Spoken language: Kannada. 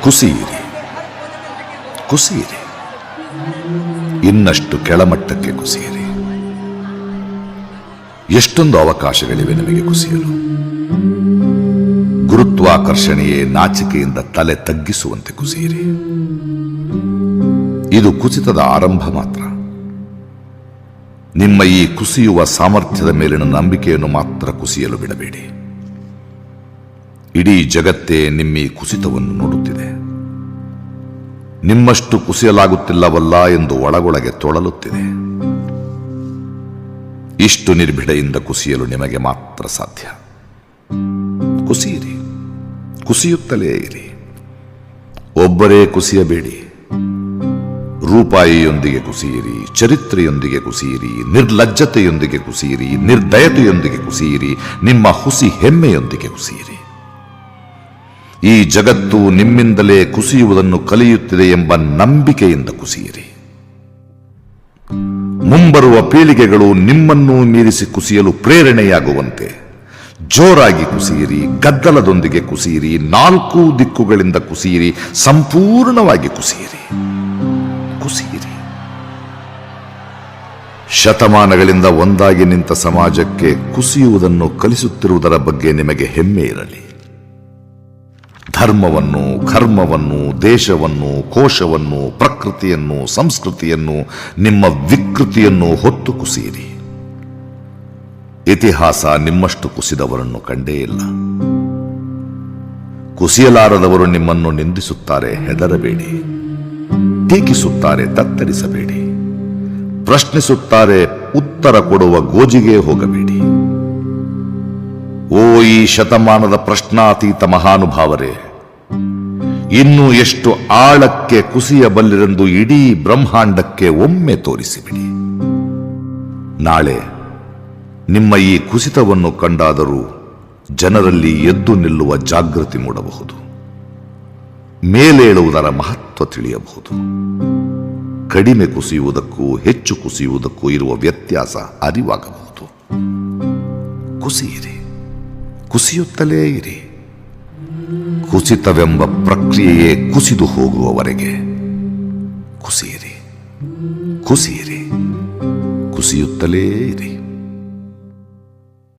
ಕುಸಿಯಿರಿ, ಕುಸಿಯಿರಿ, ಇನ್ನಷ್ಟು ಕೆಳಮಟ್ಟಕ್ಕೆ ಕುಸಿಯಿರಿ. ಎಷ್ಟೊಂದು ಅವಕಾಶಗಳಿವೆ ನಿಮಗೆ ಕುಸಿಯಲು. ಗುರುತ್ವಾಕರ್ಷಣೆಯೇ ನಾಚಿಕೆಯಿಂದ ತಲೆ ತಗ್ಗಿಸುವಂತೆ ಕುಸಿಯಿರಿ. ಇದು ಕುಸಿತದ ಆರಂಭ ಮಾತ್ರ. ನಿಮ್ಮ ಈ ಕುಸಿಯುವ ಸಾಮರ್ಥ್ಯದ ಮೇಲಿನ ನಂಬಿಕೆಯನ್ನು ಮಾತ್ರ ಕುಸಿಯಲು ಬಿಡಬೇಡಿ. ಇಡೀ ಜಗತ್ತೇ ನಿಮ್ಮ ಈ ಕುಸಿತವನ್ನು ನೋಡುತ್ತಿದೆ. ನಿಮ್ಮಷ್ಟು ಕುಸಿಯಲಾಗುತ್ತಿಲ್ಲವಲ್ಲ ಎಂದು ಒಳಗೊಳಗೆ ತೊಳಲುತ್ತಿದೆ. ಇಷ್ಟು ನಿರ್ಭಿಡೆಯಿಂದ ಕುಸಿಯಲು ನಿಮಗೆ ಮಾತ್ರ ಸಾಧ್ಯ. ಕುಸಿಯಿರಿ, ಕುಸಿಯುತ್ತಲೇ ಇರಿ. ಒಬ್ಬರೇ ಕುಸಿಯಬೇಡಿ. ರೂಪಾಯಿಯೊಂದಿಗೆ ಕುಸಿಯಿರಿ, ಚರಿತ್ರೆಯೊಂದಿಗೆ ಕುಸಿಯಿರಿ, ನಿರ್ಲಜ್ಜತೆಯೊಂದಿಗೆ ಕುಸಿಯಿರಿ, ನಿರ್ದಯತೆಯೊಂದಿಗೆ ಕುಸಿಯಿರಿ, ನಿಮ್ಮ ಹುಸಿ ಹೆಮ್ಮೆಯೊಂದಿಗೆ ಕುಸಿಯಿರಿ. ಈ ಜಗತ್ತು ನಿಮ್ಮಿಂದಲೇ ಕುಸಿಯುವುದನ್ನು ಕಲಿಯುತ್ತಿದೆ ಎಂಬ ನಂಬಿಕೆಯಿಂದ ಕುಸಿಯಿರಿ. ಮುಂಬರುವ ಪೀಳಿಗೆಗಳು ನಿಮ್ಮನ್ನು ಮೀರಿಸಿ ಕುಸಿಯಲು ಪ್ರೇರಣೆಯಾಗುವಂತೆ ಜೋರಾಗಿ ಕುಸಿಯಿರಿ, ಗದ್ದಲದೊಂದಿಗೆ ಕುಸಿಯಿರಿ, ನಾಲ್ಕು ದಿಕ್ಕುಗಳಿಂದ ಕುಸಿಯಿರಿ, ಸಂಪೂರ್ಣವಾಗಿ ಕುಸಿಯಿರಿ. ಕುಸಿಯಿರಿ. ಶತಮಾನಗಳಿಂದ ಒಂದಾಗಿ ನಿಂತ ಸಮಾಜಕ್ಕೆ ಕುಸಿಯುವುದನ್ನು ಕಲಿಸುತ್ತಿರುವುದರ ಬಗ್ಗೆ ನಿಮಗೆ ಹೆಮ್ಮೆ ಇರಲಿ. ಧರ್ಮವನ್ನು, ಕರ್ಮವನ್ನು, ದೇಶವನ್ನು, ಕೋಶವನ್ನು, ಪ್ರಕೃತಿಯನ್ನು, ಸಂಸ್ಕೃತಿಯನ್ನು, ನಿಮ್ಮ ವಿಕೃತಿಯನ್ನು ಹೊತ್ತು ಕುಸಿಯಿರಿ. ಇತಿಹಾಸ ನಿಮ್ಮಷ್ಟು ಕುಸಿದವರನ್ನು ಕಂಡೇ ಇಲ್ಲ. ಕುಸಿಯಲಾರದವರು ನಿಮ್ಮನ್ನು ನಿಂದಿಸುತ್ತಾರೆ, ಹೆದರಬೇಡಿ. ಟೀಕಿಸುತ್ತಾರೆ, ತತ್ತರಿಸಬೇಡಿ. ಪ್ರಶ್ನಿಸುತ್ತಾರೆ, ಉತ್ತರ ಕೊಡುವ ಗೋಜಿಗೆ ಹೋಗಬೇಡಿ. ಓ ಈ ಶತಮಾನದ ಪ್ರಶ್ನಾತೀತ ಮಹಾನುಭಾವರೇ, ಇನ್ನು ಎಷ್ಟು ಆಳಕ್ಕೆ ಕುಸಿಯಬಲ್ಲಿರೆಂದು ಇಡೀ ಬ್ರಹ್ಮಾಂಡಕ್ಕೆ ಒಮ್ಮೆ ತೋರಿಸಿಬಿಡಿ. ನಾಳೆ ನಿಮ್ಮ ಈ ಕುಸಿತವನ್ನು ಕಂಡಾದರೂ ಜನರಲ್ಲಿ ಎದ್ದು ನಿಲ್ಲುವ ಜಾಗೃತಿ ಮೂಡಬಹುದು. ಮೇಲೇಳುವುದರ ಮಹತ್ವ ತಿಳಿಯಬಹುದು. ಕಡಿಮೆ ಕುಸಿಯುವುದಕ್ಕೂ ಹೆಚ್ಚು ಕುಸಿಯುವುದಕ್ಕೂ ಇರುವ ವ್ಯತ್ಯಾಸ ಅರಿವಾಗಬಹುದು. ಕುಸಿಯಿರಿ, ಕುಸಿಯುತ್ತಲೇ ಇರಿ. ಕುಸಿತವೆಂಬ ಪ್ರಕ್ರಿಯೆಯೇ ಕುಸಿದು ಹೋಗುವವರೆಗೆ ಕುಸಿಯಿರಿ, ಕುಸಿಯಿರಿ, ಕುಸಿಯುತ್ತಲೇ ಇರಿ.